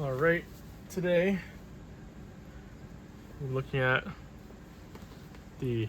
All right, today we're looking at the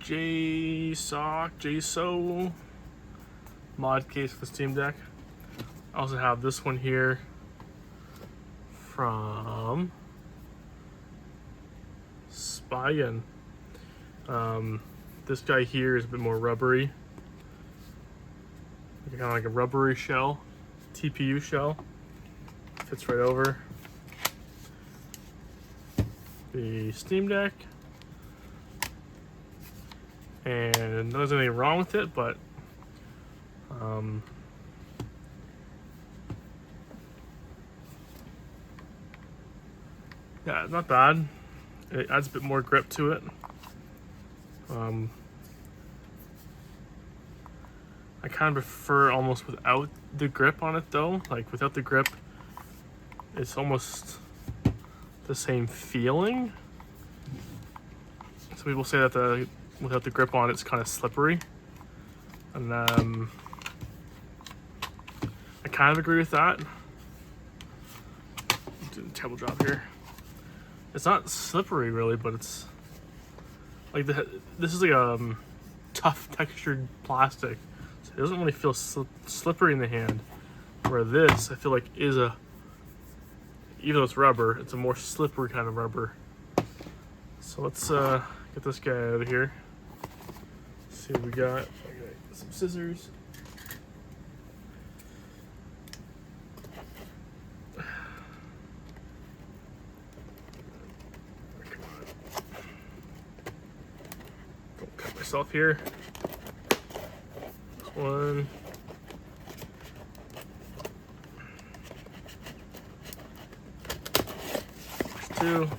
Jsaux Modcase for the Steamdeck. I also have this one here from Spygen. This guy here is a bit more rubbery, kind of like a rubbery shell, TPU shell. Fits right over the Steamdeck, and there's anything wrong with it, but yeah, not bad. It adds a bit more grip to it. I kind of prefer almost without the grip on it though. Like without the grip, it's almost the same feeling. Some people say that without the grip on it's kind of slippery. And I kind of agree with that. I'm doing a terrible job here. It's not slippery really, but it's like this is like a tough textured plastic. So it doesn't really feel slippery in the hand. Where this, I feel like is even though it's rubber, it's a more slippery kind of rubber. So let's get this guy out of here. See what we got. I got some scissors. Don't cut myself here. One. Two.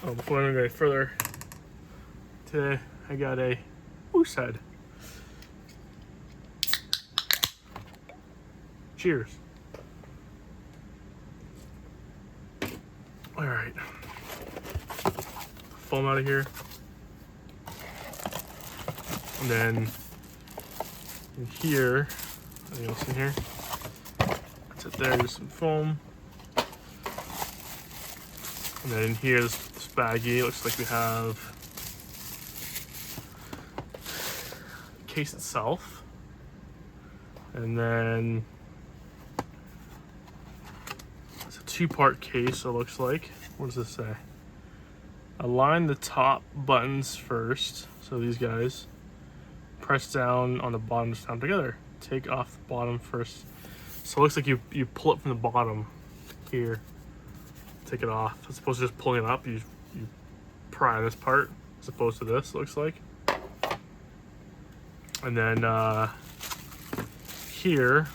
Oh, before I go any further, today I got a moose head. Cheers. All right. Foam out of here. And then in here, anything else in here? That's it there, just some foam. And then in here, this baggie, looks like we have the case itself. And then it's a two-part case, it looks like. What does this say? Align the top buttons first, so these guys. Press down on the bottom to down together. Take off the bottom first. So it looks like you pull it from the bottom here. Take it off. As opposed to just pulling it up, you pry this part as opposed to this, it looks like. And then here,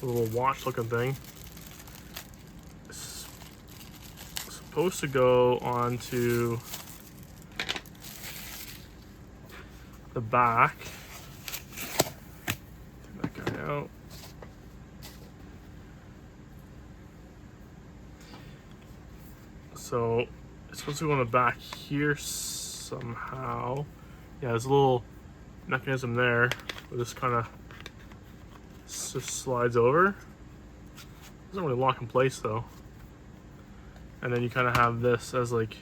a little watch looking thing. It's supposed to go onto the back. Take that guy out. So it's supposed to go on the back here somehow. Yeah, there's a little mechanism there where this kind of just slides over. Doesn't really lock in place though. And then you kind of have this as like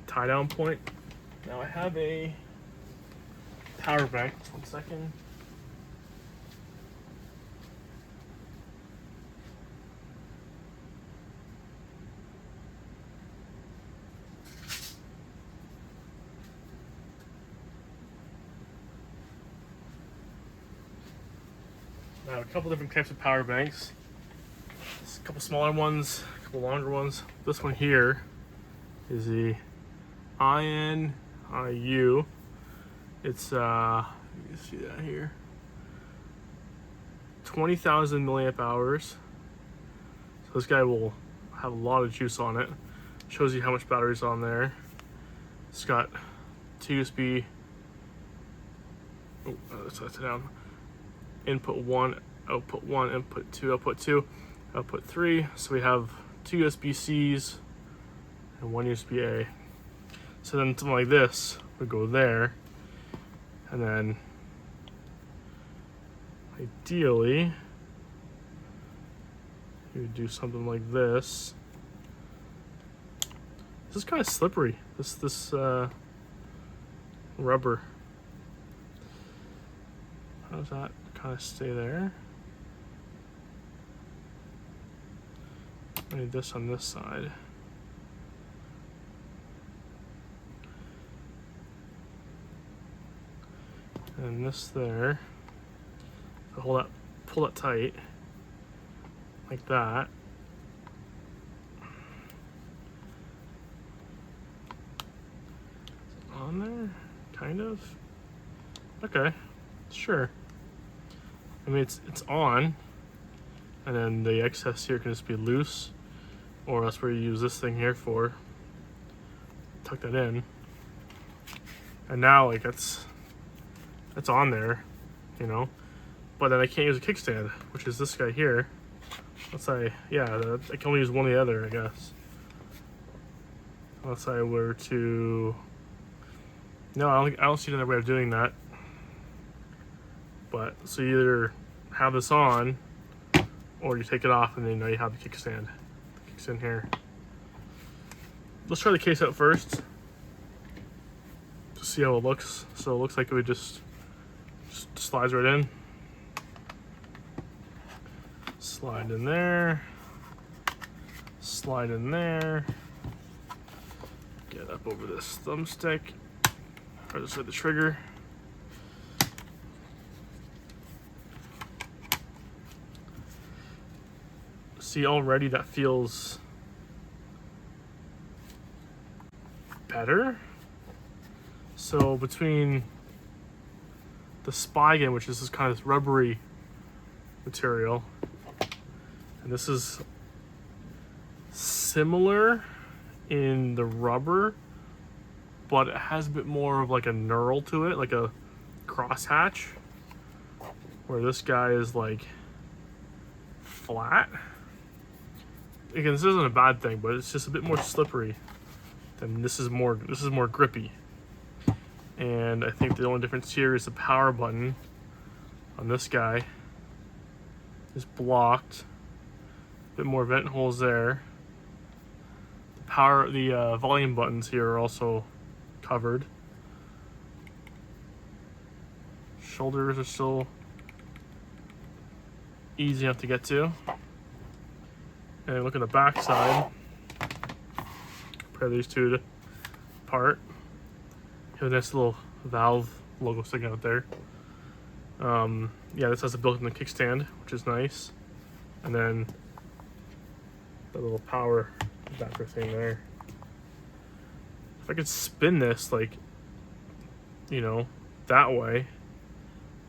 a tie down point. Now I have a power bank. Just 1 second. I have a couple different types of power banks. There's a couple smaller ones, a couple longer ones. This one here is the INIU. It's you can see that here. 20,000 milliamp hours. So this guy will have a lot of juice on it. Shows you how much battery's on there. It's got two USB. Oh, let's set it down. Input 1, output 1, input 2, output 2, output 3. So we have two USB-Cs and one USB-A. So then something like this would go there, and then ideally, you would do something like this. This is kind of slippery. This rubber. How does that kind of stay there? I need this on this side. And this there. So hold that, pull that tight, like that. On there, kind of. Okay, sure. I mean, it's on, and then the excess here can just be loose, or that's where you use this thing here for. Tuck that in, and now like it's on there, you know. But then I can't use a kickstand, which is this guy here. Let's say, yeah, I can only use one or the other, I guess. Unless I were to. No, I don't see another way of doing that. But so you either have this on, or you take it off, and then now you have the kickstand. The kickstand here. Let's try the case out first to see how it looks. So it looks like it would just slides right in. Slide in there. Slide in there. Get up over this thumbstick. Or just hit the trigger. See, already that feels better. So between the Spigen, which is this kind of rubbery material, and this is similar in the rubber, but it has a bit more of like a knurl to it, like a crosshatch, where this guy is like flat. Again, this isn't a bad thing, but it's just a bit more slippery. Then this is more grippy. And I think the only difference here is the power button on this guy is blocked. A bit more vent holes there. The volume buttons here are also covered. Shoulders are still easy enough to get to. And look at the back side. Pair these two apart. You have a nice little valve logo sticking out there. Yeah, this has a built-in kickstand, which is nice. And then the little power adapter thing there. If I could spin this, like, you know, that way,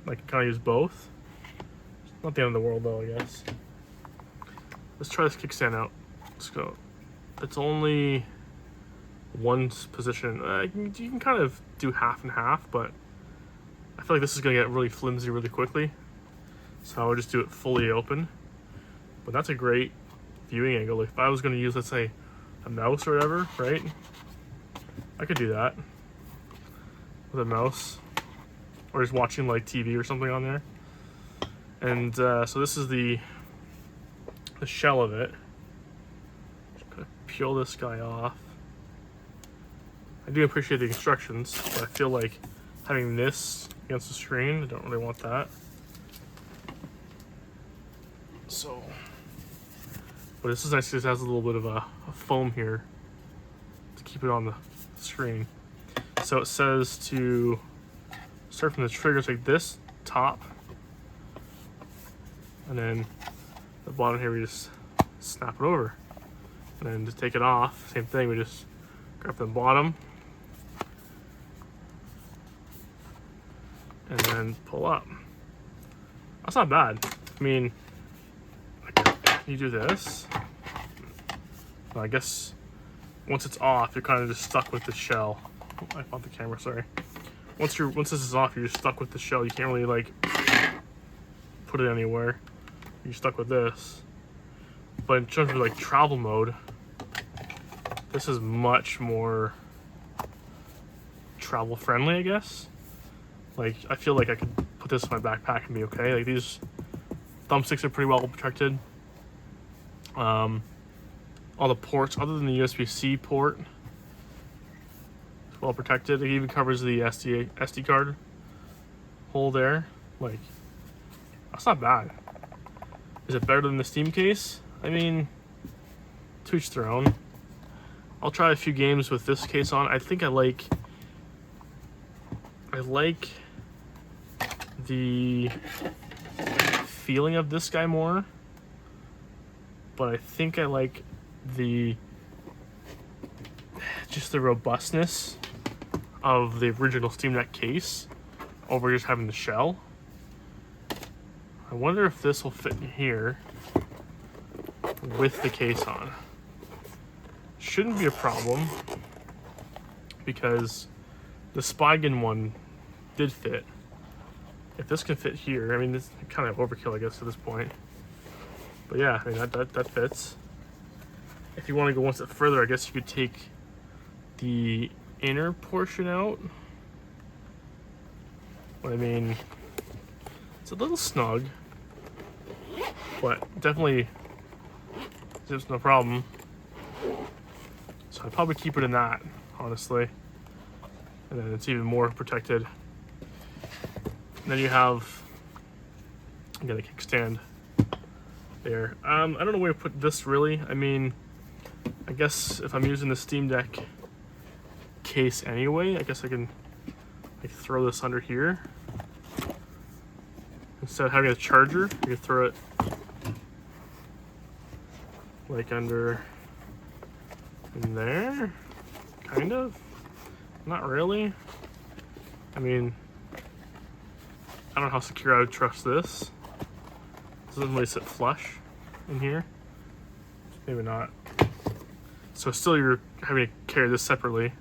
like, kind of use both. It's not the end of the world, though, I guess. Let's try this kickstand out. Let's go. It's only one position. You can kind of do half and half, but I feel like this is going to get really flimsy really quickly. So I would just do it fully open. But that's a great viewing angle. If I was going to use, let's say, a mouse or whatever, right? I could do that with a mouse, or just watching like TV or something on there. And so this is the shell of it. Just gonna peel this guy off. I do appreciate the instructions, but I feel like having this against the screen, I don't really want that. So, but this is nice because it has a little bit of a foam here to keep it on the screen. So it says to start from the triggers like this, top, and then the bottom here we just snap it over. And then to take it off, same thing, we just grab the bottom and then pull up. That's not bad. I mean, you do this. Well, I guess once it's off, you're kind of just stuck with the shell. Oh, I found the camera, sorry. Once this is off, you're just stuck with the shell. You can't really like put it anywhere. You're stuck with this. But in terms of like travel mode, this is much more travel friendly, I guess. Like, I feel like I could put this in my backpack and be okay. Like these thumbsticks are pretty well protected. All the ports, other than the USB-C port, it's well protected. It even covers the SD card hole there. Like, that's not bad. Is it better than the Steam case? I mean, to each their own. I'll try a few games with this case on. I think I like the feeling of this guy more, but I think I like just the robustness of the original Steamdeck case over just having the shell. I wonder if this will fit in here with the case on. Shouldn't be a problem because the Spigen one did fit. If this can fit here, I mean, this is kind of overkill, I guess, at this point. But yeah, I mean, that fits. If you want to go one step further, I guess you could take the inner portion out. But I mean, it's a little snug, but definitely there's no problem. So I'd probably keep it in that, honestly. And then it's even more protected. And then you have, again, a kickstand there. I don't know where to put this really. I mean, I guess if I'm using the Steamdeck case anyway, I guess I can like throw this under here. Instead of having a charger, you can throw it like under in there, kind of. Not really. I mean, I don't know how secure I would trust this. This doesn't really sit flush in here. Maybe not. So still you're having to carry this separately.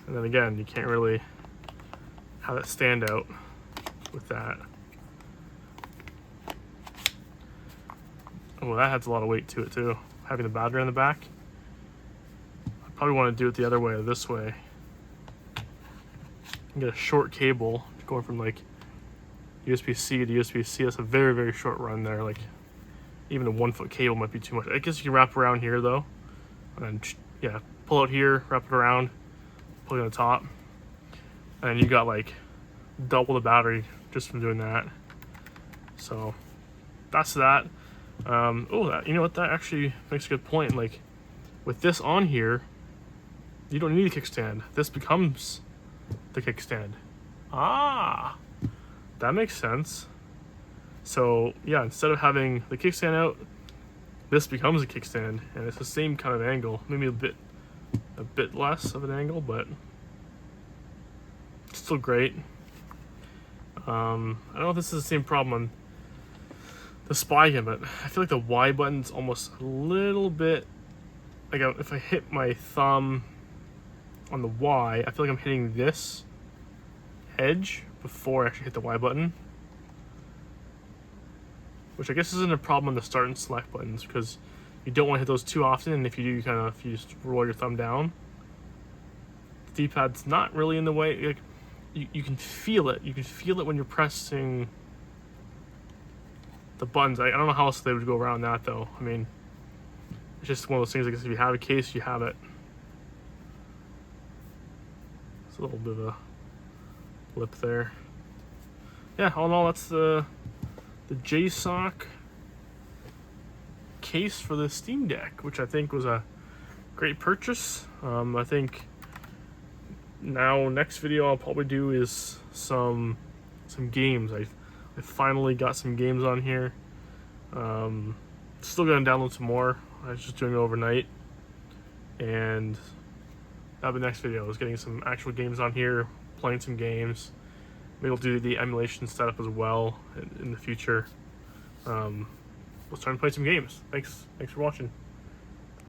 And then again, you can't really have it stand out with that. Oh, that adds a lot of weight to it too. Having the battery on the back. I probably want to do it the other way or this way. And get a short cable going from like USB-C to USB-C. That's a very, very short run there. Like even a 1 foot cable might be too much. I guess you can wrap around here though. And then, yeah, pull out here, wrap it around, pull it on the top. And you got like double the battery just from doing that. So that's that. You know what? That actually makes a good point. Like with this on here, you don't need a kickstand. This becomes the kickstand. Ah, that makes sense. So yeah, instead of having the kickstand out, this becomes a kickstand, and it's the same kind of angle, maybe a bit less of an angle, but still great. I don't know if this is the same problem on the Spigen, but I feel like the Y button's almost a little bit like if I hit my thumb on the Y, I feel like I'm hitting this edge before I actually hit the Y button. Which I guess isn't a problem on the start and select buttons because you don't want to hit those too often, and if you do, you just roll your thumb down. The D-pad's not really in the way. Like, you can feel it. You can feel it when you're pressing the buttons. I don't know how else they would go around that though. I mean, it's just one of those things. I guess if you have a case, you have it. It's a little bit of a lip there. Yeah, all in all, that's the Jsaux case for the Steamdeck, which I think was a great purchase. I think now next video I'll probably do is some games. I finally got some games on here. Still gonna download some more. I was just doing it overnight, and that'll be the next video. I was getting some actual games on here, playing some games. Maybe we'll do the emulation setup as well in the future. Let's try and play some games. Thanks for watching.